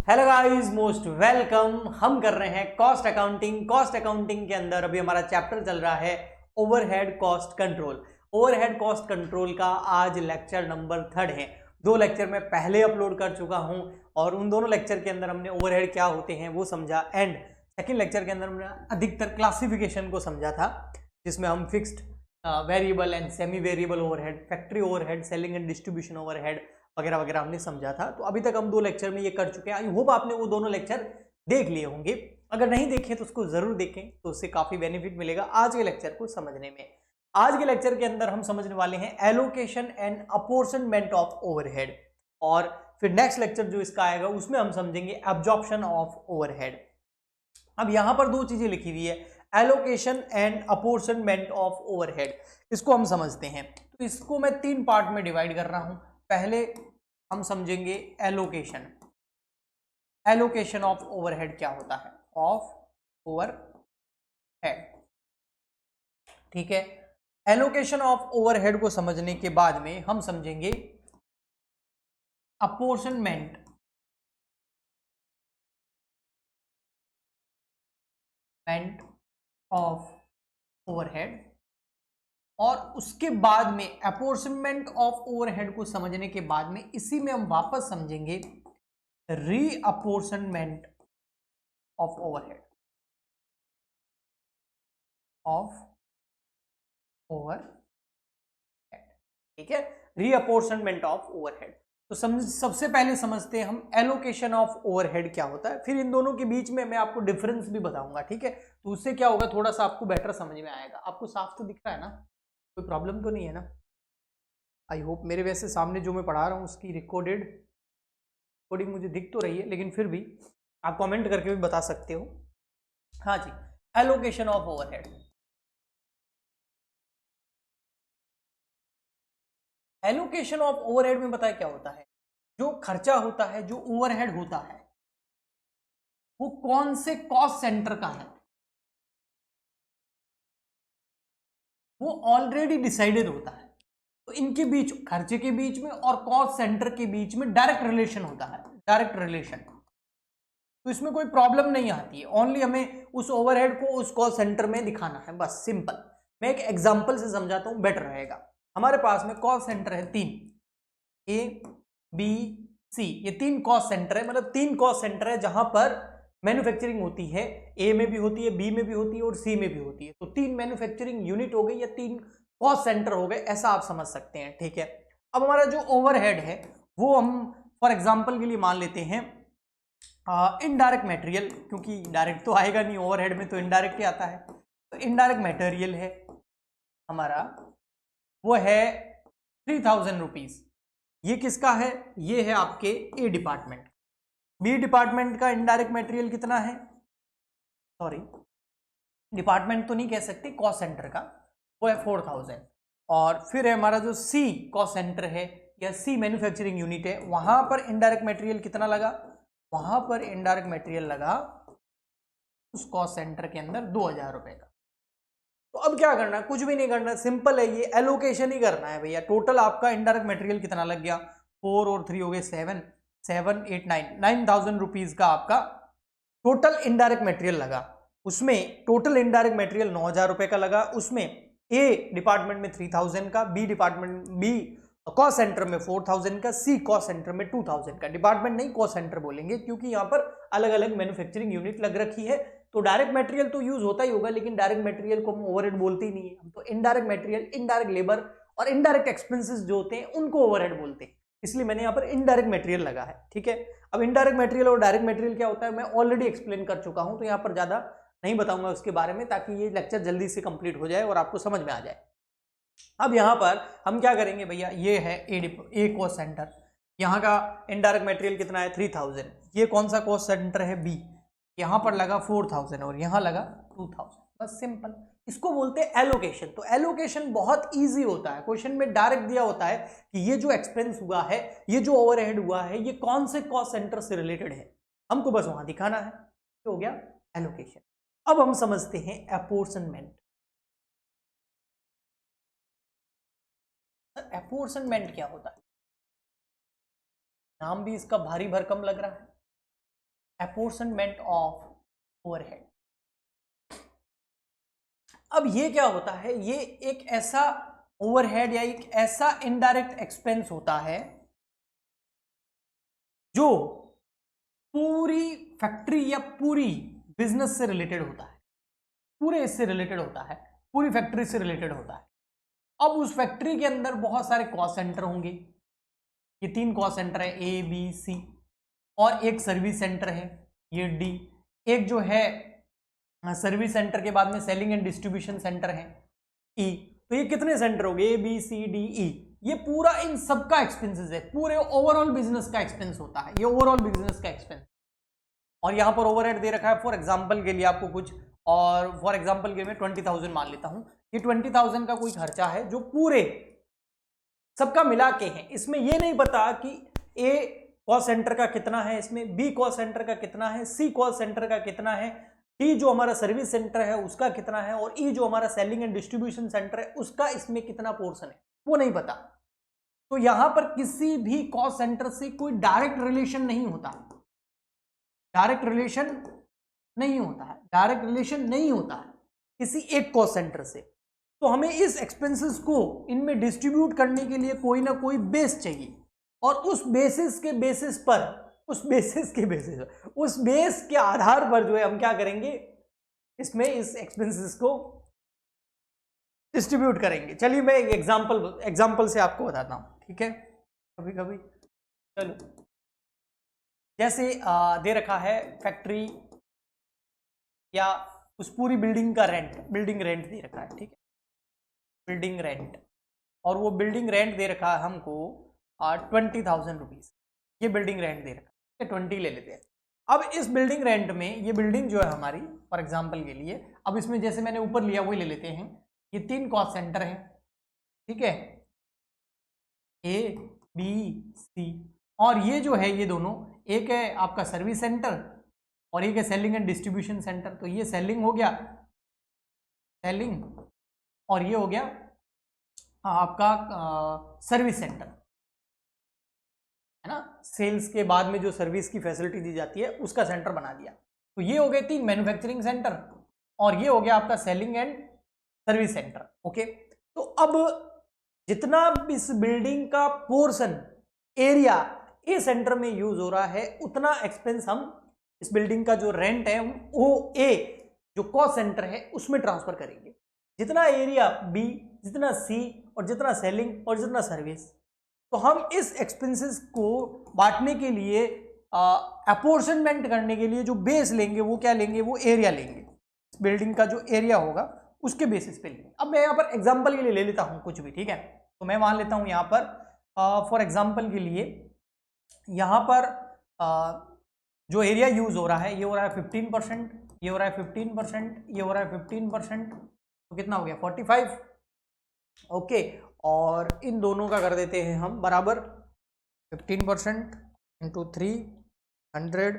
Hello guys, most welcome. हम कर रहे हैं कॉस्ट अकाउंटिंग। कॉस्ट अकाउंटिंग के अंदर अभी हमारा चैप्टर चल रहा है overhead cost control. Overhead cost control का आज लेक्चर नंबर 3 है। 2 लेक्चर मैं पहले अपलोड कर चुका हूं और उन दोनों लेक्चर के अंदर हमने ओवरहेड क्या होते हैं वो समझा, एंड सेकेंड लेक्चर के अंदर हमने अधिकतर क्लासिफिकेशन को समझा था, जिसमें हम fixed, variable and semi variable overhead, factory overhead, selling and distribution overhead वगैरह वगैरह हमने समझा था। तो अभी तक हम 2 लेक्चर में ये कर चुके हैं। आई होप आपने वो दोनों लेक्चर देख लिए होंगे। अगर नहीं देखे तो उसको जरूर देखें, तो उससे काफी बेनिफिट मिलेगा आज के लेक्चर को समझने में। आज के लेक्चर के अंदर हम समझने वाले हैं allocation and apportionment of overhead, और फिर नेक्स्ट लेक्चर जो इसका आएगा उसमें हम समझेंगे एब्जॉर्प्शन ऑफ ओवरहेड। अब यहां पर 2 चीजें लिखी हुई है, allocation and apportionment of overhead. इसको हम समझते हैं। तो इसको मैं 3 पार्ट में डिवाइड कर रहा हूं। पहले हम समझेंगे एलोकेशन। एलोकेशन ऑफ ओवरहेड क्या होता है, ऑफ ओवरहेड, ठीक है। एलोकेशन ऑफ ओवरहेड को समझने के बाद में हम समझेंगे अपॉर्शनमेंट ऑफ ओवरहेड, और उसके बाद में अपॉर्शनमेंट ऑफ ओवरहेड को समझने के बाद में इसी में हम वापस समझेंगे रीअपॉर्शनमेंट ऑफ ओवरहेड, ठीक है। रीअपॉर्शनमेंट ऑफ ओवरहेड। तो सबसे पहले समझते हैं हम एलोकेशन ऑफ ओवरहेड क्या होता है, फिर इन दोनों के बीच में मैं आपको डिफरेंस भी बताऊंगा, ठीक है। तो उससे क्या होगा, थोड़ा सा आपको बेटर समझ में आएगा। आपको साफ तो दिख रहा है ना, कोई प्रॉब्लम तो नहीं है ना? I hope. मेरे वैसे सामने जो मैं पढ़ा रहा हूँ उसकी रिकॉर्डिंग मुझे दिख तो रही है, लेकिन फिर भी आप कमेंट करके भी बता सकते हो। हाँ जी, allocation of overhead. Allocation of overhead में बताया क्या होता है, जो खर्चा होता है, जो ओवरहेड होता है, वो कौन से कॉस्ट सेंटर का है, वो ऑलरेडी डिसाइडेड होता है। तो इनके बीच, खर्चे के बीच में और कॉस्ट सेंटर के बीच में डायरेक्ट रिलेशन होता है, डायरेक्ट रिलेशन। तो इसमें कोई प्रॉब्लम नहीं आती है, ओनली हमें उस ओवरहेड को उस कॉस्ट सेंटर में दिखाना है, बस सिंपल। मैं एक एग्जांपल से समझाता हूं, बेटर रहेगा। हमारे पास में कॉस्ट सेंटर है 3, ए बी सी, ये 3 कॉस्ट सेंटर है, मतलब 3 कॉस्ट सेंटर है जहां पर मैन्युफैक्चरिंग होती है। ए में भी होती है, बी में भी होती है और सी में भी होती है। तो 3 मैन्युफैक्चरिंग यूनिट हो गई या 3 कॉस्ट सेंटर हो गए, ऐसा आप समझ सकते हैं, ठीक है। अब हमारा जो ओवरहेड है वो हम फॉर एग्जांपल के लिए मान लेते हैं इनडायरेक्ट मटेरियल, क्योंकि डायरेक्ट तो आएगा नहीं, ओवरहेड में तो इनडायरेक्ट ही आता है। तो इनडायरेक्ट मटेरियल है हमारा, वो है 3000 रुपीज। ये किसका है? ये है आपके ए डिपार्टमेंट। बी डिपार्टमेंट का इनडायरेक्ट मटेरियल कितना है, सॉरी डिपार्टमेंट तो नहीं कह सकते, कॉस्ट सेंटर का, वो है 4000। और फिर है हमारा जो सी कॉस्ट सेंटर है या सी मैन्युफैक्चरिंग यूनिट है, वहां पर इनडायरेक्ट मटेरियल कितना लगा, वहां पर इनडायरेक्ट मटेरियल लगा उस कॉस्ट सेंटर के अंदर 2000 रुपए का। तो अब क्या करना है, कुछ भी नहीं करना, सिंपल है, ये एलोकेशन ही करना है भैया। टोटल आपका इनडायरेक्ट मटेरियल कितना लग गया, 4 और 3 हो गए 7, 7 8 9, 9000 रुपीज का आपका टोटल इनडायरेक्ट मटेरियल लगा। उसमें टोटल इनडायरेक्ट मटेरियल 9000 रुपए का लगा। उसमें ए डिपार्टमेंट में 3000 का, B department, B cost centre में 4000 का, सी कॉस्ट सेंटर में 2000 का। डिपार्टमेंट नहीं, कॉस्ट सेंटर बोलेंगे, क्योंकि यहां पर अलग अलग मैन्युफैक्चरिंग यूनिट लग रखी है। तो डायरेक्ट मटेरियल तो यूज होता ही होगा, लेकिन डायरेक्ट मटेरियल को हम ओवरहेड बोलते ही नहीं है। हम तो इनडायरेक्ट मटेरियल, इनडायरेक्ट लेबर और इनडायरेक्ट एक्सपेंसेस जो होते हैं उनको ओवरहेड बोलते हैं, इसलिए मैंने यहाँ पर इनडायरेक्ट मटेरियल लगा है, ठीक है। अब इनडायरेक्ट मटेरियल और डायरेक्ट मटेरियल क्या होता है मैं ऑलरेडी एक्सप्लेन कर चुका हूं, तो यहाँ पर ज्यादा नहीं बताऊंगा उसके बारे में, ताकि ये लेक्चर जल्दी से कंप्लीट हो जाए और आपको समझ में आ जाए। अब यहाँ पर हम क्या करेंगे भैया, ये है ए कॉस्ट सेंटर, यहाँ का इनडायरेक्ट मटेरियल कितना है 3000। ये कौन सा कॉस्ट सेंटर है, बी, यहाँ पर लगा 4000 और यहाँ लगा 2000, बस सिंपल। इसको बोलते हैं एलोकेशन। तो एलोकेशन बहुत इजी होता है, क्वेश्चन में डायरेक्ट दिया होता है कि ये जो एक्सपेंस हुआ है, ये जो ओवरहेड हुआ है, ये कौन से कॉस्ट सेंटर से रिलेटेड है, हमको बस वहां दिखाना है। तो हो गया एलोकेशन। अब हम समझते हैं अपॉर्शनमेंट। अपॉर्शनमेंट क्या होता है, नाम भी इसका भारी भरकम लग रहा है, अपॉर्शनमेंट ऑफ ओवरहेड। अब ये क्या होता है, ये एक ऐसा ओवरहेड या एक ऐसा इनडायरेक्ट एक्सपेंस होता है जो पूरी फैक्ट्री या पूरी बिजनेस से रिलेटेड होता है, पूरे इससे रिलेटेड होता है, पूरी फैक्ट्री से रिलेटेड होता है। अब उस फैक्ट्री के अंदर बहुत सारे कॉस्ट सेंटर होंगे, ये 3 कॉस्ट सेंटर है A B C, और एक सर्विस सेंटर है ये D, एक जो है सर्विस सेंटर के बाद में सेलिंग एंड डिस्ट्रीब्यूशन सेंटर है E। तो ये कितने सेंटर हो गए A B C D E, ये पूरा इन सबका एक्सपेंसेस है, पूरे ओवरऑल बिजनेस का एक्सपेंस होता है, ये ओवरऑल बिजनेस का एक्सपेंस। और यहां पर ओवरहेड दे रखा है फॉर एग्जांपल के लिए आपको कुछ, और फॉर एग्जांपल के लिए मैं 20,000 मान लेता हूं, ये 20,000 का कोई खर्चा है जो पूरे सबका मिला के है। इसमें ये नहीं पता कि A कॉस्ट सेंटर का कितना है, इसमें B कॉस्ट सेंटर का कितना है, C कॉस्ट सेंटर का कितना है, D जो हमारा सर्विस सेंटर है उसका कितना है, और E जो हमारा सेलिंग एंड डिस्ट्रीब्यूशन सेंटर है उसका इसमें कितना पोर्शन है, वो नहीं पता। तो यहां पर किसी भी कॉस्ट सेंटर से कोई डायरेक्ट रिलेशन नहीं होता, डायरेक्ट रिलेशन नहीं होता है, डायरेक्ट रिलेशन नहीं होता है किसी एक कॉस्ट सेंटर से। तो हमें इस एक्सपेंसेस को इनमें डिस्ट्रीब्यूट करने के लिए कोई ना कोई बेस चाहिए, और उस बेसिस के बेसिस पर, उस बेस के आधार पर जो है हम क्या करेंगे, इसमें इस एक्सपेंसेस को डिस्ट्रीब्यूट करेंगे। चलिए मैं एक एग्जांपल से आपको बताता हूं, ठीक है। कभी कभी चलो, जैसे दे रखा है फैक्ट्री या उस पूरी बिल्डिंग का रेंट, बिल्डिंग रेंट दे रखा है, ठीक है, बिल्डिंग रेंट, और वो बिल्डिंग रेंट दे रखा है हमको 20,000 रुपीज, ये बिल्डिंग रेंट दे रखा है, 20 ले लेते हैं। अब इस बिल्डिंग रेंट में ये बिल्डिंग जो है हमारी फॉर एग्जांपल के लिए, अब इसमें जैसे मैंने ऊपर लिया वही ले लेते हैं, ये 3 कॉस्ट सेंटर हैं, ठीक है, A B C, और ये जो है ये दोनों, एक है आपका सर्विस सेंटर और एक है सेलिंग एंड डिस्ट्रीब्यूशन सेंटर। तो ये सेलिंग हो गया, सेलिंग, और ये हो गया आपका सर्विस सेंटर, है ना, सेल्स के बाद में जो सर्विस की फैसिलिटी दी जाती है उसका सेंटर बना दिया। तो ये हो गए 3 मैन्युफैक्चरिंग सेंटर, और ये हो गया आपका selling and service centre. Okay, तो अब जितना इस बिल्डिंग का पोर्शन एरिया ए सेंटर में यूज हो रहा है, उतना एक्सपेंस हम इस बिल्डिंग का जो रेंट है वो ए जो कॉस्ट सेंटर है उसमें ट्रांसफर करेंगे। जितना एरिया बी, जितना सी, और जितना सेलिंग और जितना सर्विस। तो हम इस एक्सपेंसेस को बांटने के लिए, अपॉर्शनमेंट करने के लिए जो बेस लेंगे वो क्या लेंगे, वो एरिया लेंगे, इस बिल्डिंग का जो एरिया होगा उसके बेसिस पे लेंगे। अब मैं यहाँ पर एग्जांपल के लिए ले लेता हूँ कुछ भी, ठीक है। तो मैं मान लेता हूँ यहाँ पर फॉर एग्जांपल के लिए यहाँ पर जो एरिया यूज हो रहा है ये हो रहा है 15%, ये हो रहा है 15%, ये हो रहा है 15%, तो कितना हो गया 45। ओके, और इन दोनों का कर देते हैं हम बराबर 15% इंटू 300।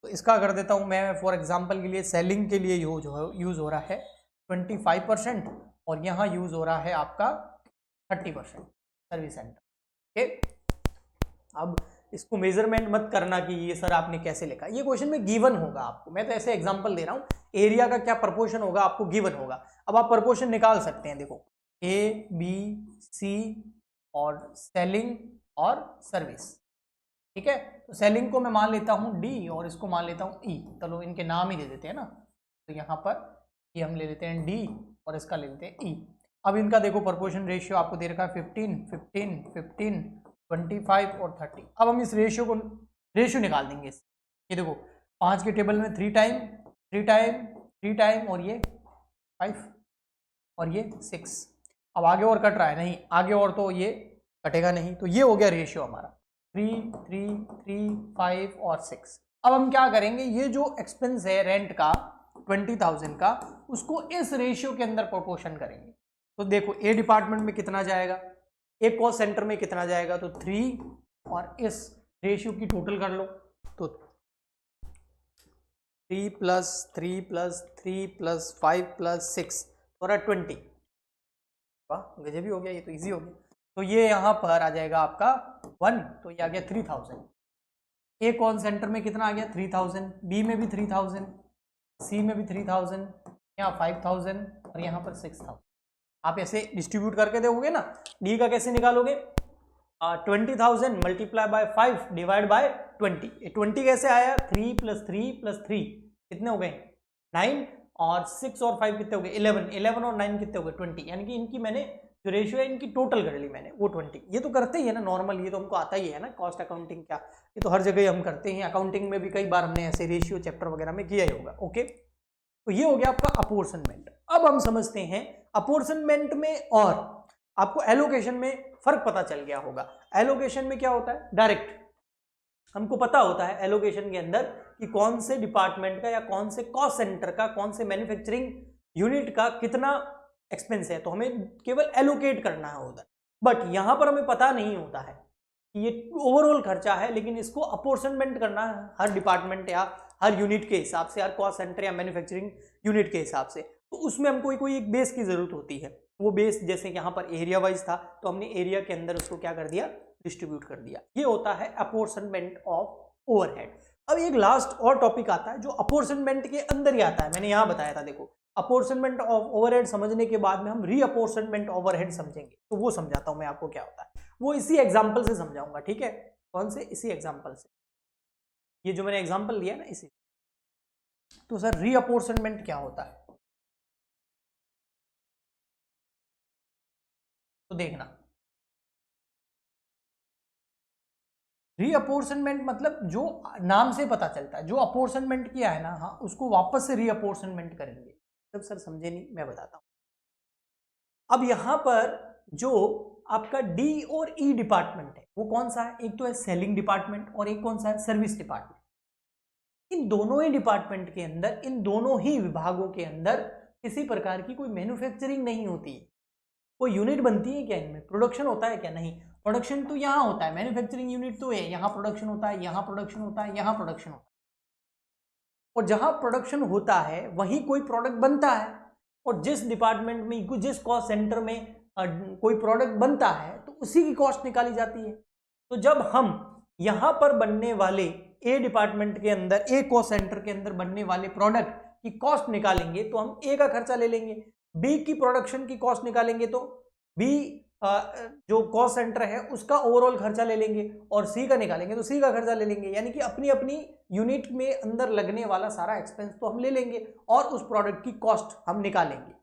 तो इसका कर देता हूं मैं फॉर एग्जांपल के लिए, सेलिंग के लिए यूज हो रहा है 25%, और यहाँ यूज हो रहा है आपका 30% सर्विस सेंटर। ओके, अब इसको मेजरमेंट मत करना कि ये सर आपने कैसे लिखा, ये क्वेश्चन में गिवन होगा आपको, मैं तो ऐसे एग्जांपल दे रहा हूँ, एरिया का क्या प्रोपोर्शन होगा आपको गिवन होगा। अब आप प्रोपोर्शन निकाल सकते हैं, देखो A B C और सेलिंग और सर्विस, ठीक है। तो सेलिंग को मैं मान लेता हूँ D और इसको मान लेता हूँ E, चलो इनके नाम ही दे देते हैं ना। तो यहाँ पर ये हम ले लेते हैं D और इसका ले लेते हैं E। अब इनका देखो प्रोपोर्शन रेशियो आपको दे रखा है 15 15 15 25 और 30। अब हम इस रेशियो निकाल देंगे। ये देखो 5 के टेबल में 3 टाइम 3 टाइम 3 टाइम, और ये 5 और ये 6। अब आगे और कट रहा है, नहीं आगे और तो ये कटेगा नहीं, तो ये हो गया रेशियो हमारा 3 3 3 5 और 6। अब हम क्या करेंगे, ये जो एक्सपेंस है रेंट का 20,000 का, उसको इस रेशियो के अंदर प्रोपोर्शन करेंगे। तो देखो ए डिपार्टमेंट में कितना जाएगा, एक कॉस्ट सेंटर में कितना जाएगा, तो 3, और इस रेशियो की टोटल कर लो, तो 3 + 3 + 3 + 5 + 6 और 20। वाह गजब ही हो गया, ये तो इजी हो गया। तो ये यहाँ पर आ जाएगा आपका 1, तो ये आ गया 3000। ए कॉल सेंटर में कितना आ गया 3000, बी में भी 3000, सी में भी 3000, यहाँ 5000 और यहाँ पर 6000। आप ऐसे डिस्ट्रीब्यूट करके दोगे ना। डी का कैसे निकालोगे? 20,000 मल्टीप्लाई बाय 5 डिवाइड बाय 20। 20 कैसे आया? 3 + 3 + 3 कितने हो गए? 9 और 6 और 5 कितने हो गए? 11। 11 और 9 कितने हो गए? 20। यानी कि इनकी मैंने जो रेशियो है इनकी टोटल कर ली मैंने, वो 20। ये तो करते ही है ना नॉर्मल, ये तो हमको आता ही है ना कॉस्ट अकाउंटिंग क्या, ये तो हर जगह हम करते हैं। अकाउंटिंग में भी कई बार हमने ऐसे रेशियो चैप्टर वगैरह में किया ही होगा। ओके, तो ये हो गया आपका अपोर्शनमेंट। अब हम समझते हैं अपोर्शनमेंट में और आपको एलोकेशन में फर्क पता चल गया होगा। एलोकेशन में क्या होता है? डायरेक्ट हमको पता होता है एलोकेशन के अंदर कि कौन से डिपार्टमेंट का या कौन से कॉस्ट सेंटर का, कौन से मैन्युफैक्चरिंग यूनिट का कितना एक्सपेंस है, तो हमें केवल एलोकेट करना है उधर। बट यहां पर हमें पता नहीं होता है कि ये ओवरऑल खर्चा है, लेकिन इसको अपोर्शनमेंट करना है हर डिपार्टमेंट या हर यूनिट के हिसाब से, हर कॉस्ट सेंटर या मैन्युफैक्चरिंग यूनिट के हिसाब से। तो उसमें हमको कोई एक बेस की जरूरत होती है। वो बेस जैसे यहाँ पर एरिया वाइज था, तो हमने एरिया के अंदर उसको क्या कर दिया? डिस्ट्रीब्यूट कर दिया। ये होता है अपोर्शनमेंट ऑफ ओवरहेड। अब एक लास्ट और टॉपिक आता है जो अपोर्शनमेंट के अंदर ही आता है। मैंने यहाँ बताया था, देखो अपोर्शनमेंट ऑफ ओवरहेड समझने के बाद में हम रीअपोर्शनमेंट ओवरहेड समझेंगे। तो वो समझाता हूँ मैं आपको क्या होता है, वो इसी एग्जाम्पल से समझाऊंगा। ठीक है, कौन से? इसी एग्जाम्पल से, ये जो मैंने एग्जाम्पल लिया ना इसी। तो सर रीअपोर्शनमेंट क्या होता है? तो देखना, रीअपोर्शनमेंट मतलब जो नाम से पता चलता है, जो अपोर्शनमेंट किया है ना, हाँ उसको वापस से रीअपोर्शनमेंट करेंगे। तब सर समझे नहीं, मैं बताता हूं। अब यहां पर जो आपका डी और ई डिपार्टमेंट है वो कौन सा है? एक तो है सेलिंग डिपार्टमेंट और एक कौन सा है? Service department. इन दोनों ही डिपार्टमेंट के अंदर, इन दोनों ही विभागों के अंदर किसी प्रकार की कोई मैन्युफैक्चरिंग नहीं होती है। कोई यूनिट बनती है क्या? इनमें प्रोडक्शन होता है क्या? नहीं। प्रोडक्शन तो यहाँ होता है, मैन्युफैक्चरिंग यूनिट तो है, यहाँ प्रोडक्शन होता है, यहाँ प्रोडक्शन होता है, यहाँ प्रोडक्शन होता है। और जहाँ प्रोडक्शन होता है वहीं कोई प्रोडक्ट बनता है। और जिस डिपार्टमेंट में, जिस कॉस्ट सेंटर में कोई प्रोडक्ट बनता है तो उसी की कॉस्ट निकाली जाती है। तो जब हम यहाँ पर बनने वाले ए डिपार्टमेंट के अंदर, ए कॉस्ट सेंटर के अंदर बनने वाले प्रोडक्ट की कॉस्ट निकालेंगे तो हम ए का खर्चा ले लेंगे, बी की प्रोडक्शन की कॉस्ट निकालेंगे तो बी जो कॉस्ट सेंटर है उसका ओवरऑल खर्चा ले लेंगे, और सी का निकालेंगे तो सी का खर्चा ले लेंगे। यानी कि अपनी अपनी यूनिट में अंदर लगने वाला सारा एक्सपेंस तो हम ले लेंगे और उस प्रोडक्ट की कॉस्ट हम निकालेंगे।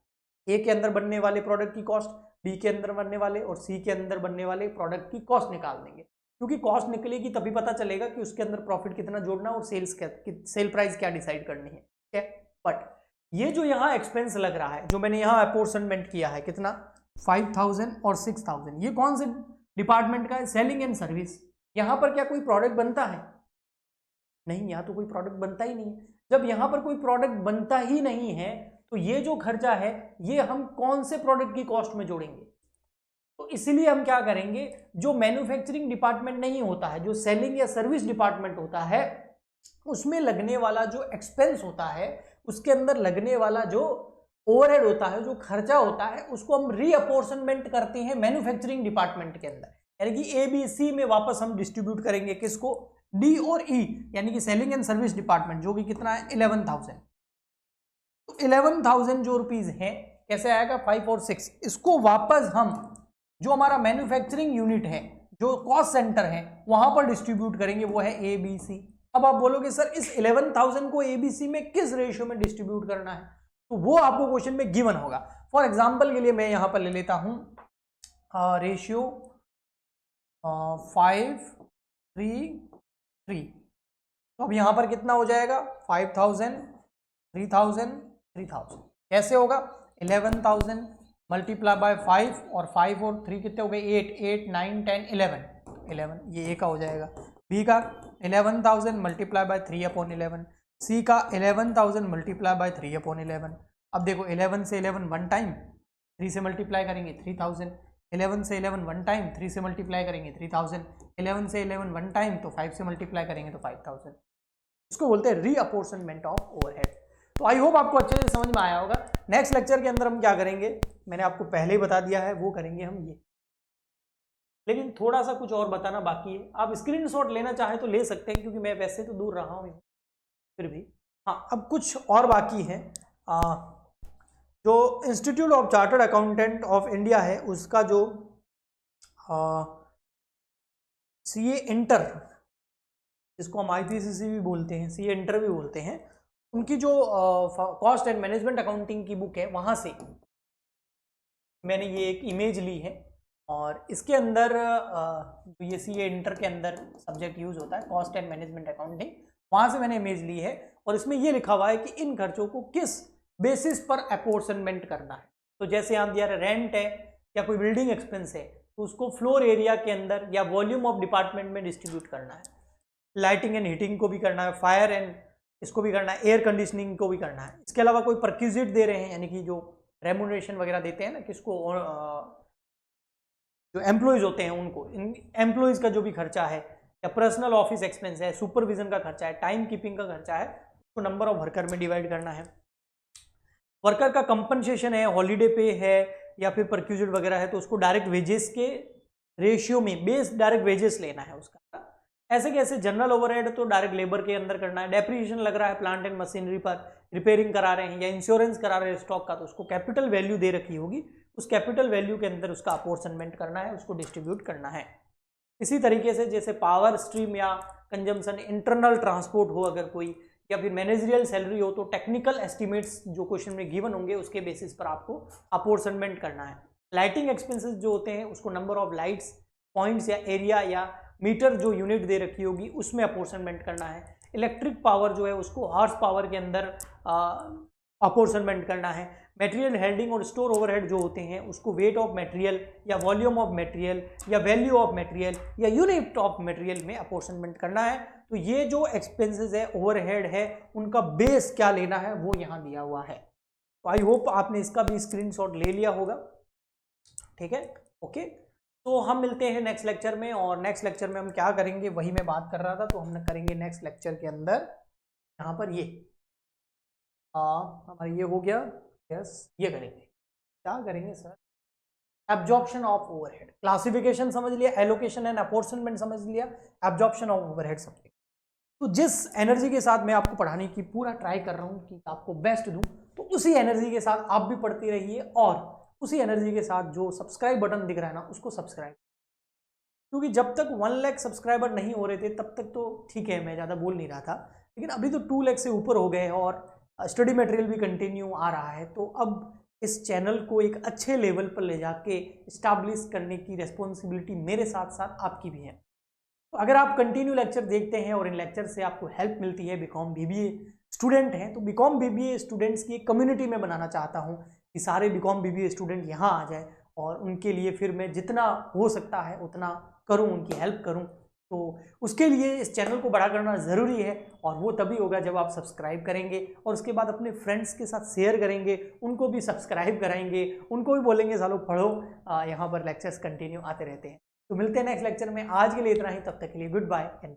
ए के अंदर बनने वाले प्रोडक्ट की कॉस्ट, बी के अंदर बनने वाले और सी के अंदर बनने वाले प्रोडक्ट की कॉस्ट निकाल देंगे। क्योंकि कॉस्ट निकलेगी तभी पता चलेगा कि उसके अंदर प्रॉफिट कितना जोड़ना और सेल प्राइस क्या डिसाइड करनी है। ठीक है, बट ये जो यहाँ एक्सपेंस लग रहा है, जो मैंने यहाँ अपोर्शनमेंट किया है, कितना? 5,000 और 6,000, ये कौन से डिपार्टमेंट का है? Selling and service. यहाँ पर क्या कोई प्रोडक्ट बनता है? नहीं, यहाँ तो कोई प्रोडक्ट बनता ही नहीं है। जब यहाँ पर कोई प्रोडक्ट बनता ही नहीं है तो ये जो खर्चा है ये हम कौन से प्रोडक्ट की कॉस्ट में जोड़ेंगे? तो इसलिए हम क्या करेंगे, जो मैन्युफैक्चरिंग डिपार्टमेंट नहीं होता है, जो सेलिंग या सर्विस डिपार्टमेंट होता है, उसमें लगने वाला जो एक्सपेंस होता है, उसके अंदर लगने वाला जो ओवरहेड होता है, जो खर्चा होता है, उसको हम रीअपोर्शनमेंट करते हैं मैन्युफैक्चरिंग डिपार्टमेंट के अंदर। यानी कि ए बी सी में वापस हम डिस्ट्रीब्यूट करेंगे किसको? डी और ई, यानी कि सेलिंग एंड सर्विस डिपार्टमेंट, जो कि कितना है? 11,000। तो 11,000 जो रुपीज है कैसे आएगा? 5 और 6, इसको वापस हम जो हमारा मैन्युफैक्चरिंग यूनिट है, जो कॉस्ट सेंटर है, वहां पर डिस्ट्रीब्यूट करेंगे, वो है ए बी सी। अब आप बोलोगे सर इस 11,000 को एबीसी में किस रेशियो में डिस्ट्रीब्यूट करना है? तो वो आपको क्वेश्चन में गिवन होगा। फॉर एग्जांपल के लिए मैं यहां पर ले लेता हूं रेशियो 5:3:3। तो अब यहां पर कितना हो जाएगा? 5,000, 3,000, 3,000। कैसे होगा? 11,000 मल्टीप्लाई बाय 5, और 5 और 3 कितने हो गए? 8, 8, 9, 10, 11, ये ए का हो जाएगा। बी का 11,000 मल्टीप्लाई बाय 3/11, सी का 11,000 मल्टीप्लाई बाय 3/11। अब देखो 11 से 11 वन टाइम, 3 से मल्टीप्लाई करेंगे 3,000, 11 से 11 वन टाइम, 3 से मल्टीप्लाई करेंगे 3,000, 11 से 11 वन टाइम तो 5 से मल्टीप्लाई करेंगे तो 5,000। इसको बोलते हैं रीअपोर्शनमेंट ऑफ ओवरहेड। तो आई होप आपको अच्छे से समझ में आया होगा। नेक्स्ट लेक्चर के अंदर हम क्या करेंगे, मैंने आपको पहले ही बता दिया है, वो करेंगे हम ये लेकिन थोड़ा सा कुछ और बताना बाकी है। आप स्क्रीनशॉट लेना चाहे तो ले सकते हैं, क्योंकि मैं वैसे तो दूर रहा हूँ फिर भी। हाँ, अब कुछ और बाकी है। जो institute of chartered accountant of India है, उसका जो सीए इंटर, जिसको हम IPCC भी बोलते हैं, सीए इंटर भी बोलते हैं, उनकी जो कॉस्ट एंड मैनेजमेंट अकाउंटिंग की बुक है, वहाँ से मैंने ये एक इमेज ली है। और इसके अंदर जो ये सीए इंटर के अंदर सब्जेक्ट यूज होता है कॉस्ट एंड मैनेजमेंट अकाउंटिंग, वहाँ से मैंने इमेज ली है। और इसमें ये लिखा हुआ है कि इन खर्चों को किस बेसिस पर अपॉर्शनमेंट करना है। तो जैसे यहाँ दिया रेंट है या कोई बिल्डिंग एक्सपेंस है, तो उसको फ्लोर एरिया के अंदर या वॉल्यूम ऑफ डिपार्टमेंट में डिस्ट्रीब्यूट करना है। लाइटिंग एंड हीटिंग को भी करना है, फायर एंड इसको भी करना है, एयर कंडीशनिंग को भी करना है। इसके अलावा कोई परक्यूजिट दे रहे हैं, यानी कि जो रेमुनरेशन वगैरह देते हैं ना किसको, जो एम्प्लॉयज होते हैं उनको, इन एम्प्लॉयज का जो भी खर्चा है, या पर्सनल ऑफिस एक्सपेंस है, सुपरविजन का खर्चा है, टाइम कीपिंग का खर्चा है, उसको नंबर ऑफ वर्कर में डिवाइड करना है। वर्कर का कंपनसेशन है, हॉलीडे पे है या फिर परक्यूजिट वगैरह है, तो उसको डायरेक्ट वेजेस के रेशियो में बेस डायरेक्ट वेजेस लेना है उसका। ऐसे कैसे जनरल ओवरहेड तो डायरेक्ट लेबर के अंदर करना है। डेप्रिसिएशन लग रहा है प्लांट एंड मशीनरी पर, रिपेयरिंग करा रहे हैं या इंश्योरेंस करा रहे हैं स्टॉक का, तो उसको कैपिटल वैल्यू दे रखी होगी, उस कैपिटल वैल्यू के अंदर उसका अपॉर्शनमेंट करना है, उसको डिस्ट्रीब्यूट करना है। इसी तरीके से जैसे पावर स्ट्रीम या कंजम्पशन, इंटरनल ट्रांसपोर्ट हो अगर कोई, या फिर मैनेजरियल सैलरी हो, तो टेक्निकल एस्टिमेट्स जो क्वेश्चन में गिवन होंगे उसके बेसिस पर आपको अपॉर्शनमेंट करना है। लाइटिंग एक्सपेंसेस जो होते हैं उसको नंबर ऑफ लाइट्स, पॉइंट्स या एरिया या मीटर जो यूनिट दे रखी होगी उसमें अपॉर्शनमेंट करना है। इलेक्ट्रिक पावर जो है उसको हॉर्स पावर के अंदर अपॉर्शनमेंट करना है। मटेरियल हेल्डिंग और स्टोर ओवरहेड जो होते हैं उसको वेट ऑफ मटेरियल या वॉल्यूम ऑफ मटेरियल या वैल्यू ऑफ मटेरियल या यूनिट ऑफ मटेरियल में अपॉर्शनमेंट करना है। तो ये जो एक्सपेंसेस है, ओवरहेड है, उनका बेस क्या लेना है वो यहाँ दिया हुआ है। तो आई होप आपने इसका भी स्क्रीनशॉट ले लिया होगा। ठीक है, ओके। तो हम मिलते हैं नेक्स्ट लेक्चर में, और नेक्स्ट लेक्चर में हम क्या करेंगे वही मैं बात कर रहा था। तो हम करेंगे नेक्स्ट लेक्चर के अंदर यहाँ पर ये हमारा ये हो गया, यस, ये करेंगे। क्या करेंगे sir? Absorption of overhead, classification समझ लिया, एलोकेशन एंड अपॉर्शनमेंट समझ लिया, एब्जॉर्प्शन ऑफ ओवरहेड समझ लिया। तो जिस एनर्जी के साथ मैं आपको पढ़ाने की पूरा ट्राई कर रहा हूँ कि आपको बेस्ट दूं, तो उसी एनर्जी के साथ आप भी पढ़ते रहिए, और उसी एनर्जी के साथ जो सब्सक्राइब बटन दिख रहा है ना उसको सब्सक्राइब, क्योंकि जब तक 1 लाख सब्सक्राइबर नहीं हो रहे थे तब तक तो ठीक है, मैं ज़्यादा बोल नहीं रहा था, लेकिन अभी तो 2 लाख से ऊपर हो गए हैं और स्टडी मटेरियल भी कंटिन्यू आ रहा है। तो अब इस चैनल को एक अच्छे लेवल पर ले जाके इस्टेब्लिश करने की रिस्पॉन्सिबिलिटी मेरे साथ साथ आपकी भी है। तो अगर आप कंटिन्यू लेक्चर देखते हैं और इन लेक्चर से आपको हेल्प मिलती है, बीकॉम बीबीए स्टूडेंट हैं, तो बीकॉम बीबीए स्टूडेंट्स की एक कम्युनिटी में बनाना चाहता हूँ कि सारे बीकॉम बीबीए स्टूडेंट यहाँ आ जाए, और उनके लिए फिर मैं जितना हो सकता है उतना करूँ, उनकी हेल्प करूँ। तो उसके लिए इस चैनल को बड़ा करना ज़रूरी है, और वो तभी होगा जब आप सब्सक्राइब करेंगे और उसके बाद अपने फ्रेंड्स के साथ शेयर करेंगे, उनको भी सब्सक्राइब कराएंगे, उनको भी बोलेंगे सालों पढ़ो, यहाँ पर लेक्चर्स कंटिन्यू आते रहते हैं। तो मिलते हैं नेक्स्ट लेक्चर में। आज के लिए इतना ही, तब तक के लिए गुड बाय एंड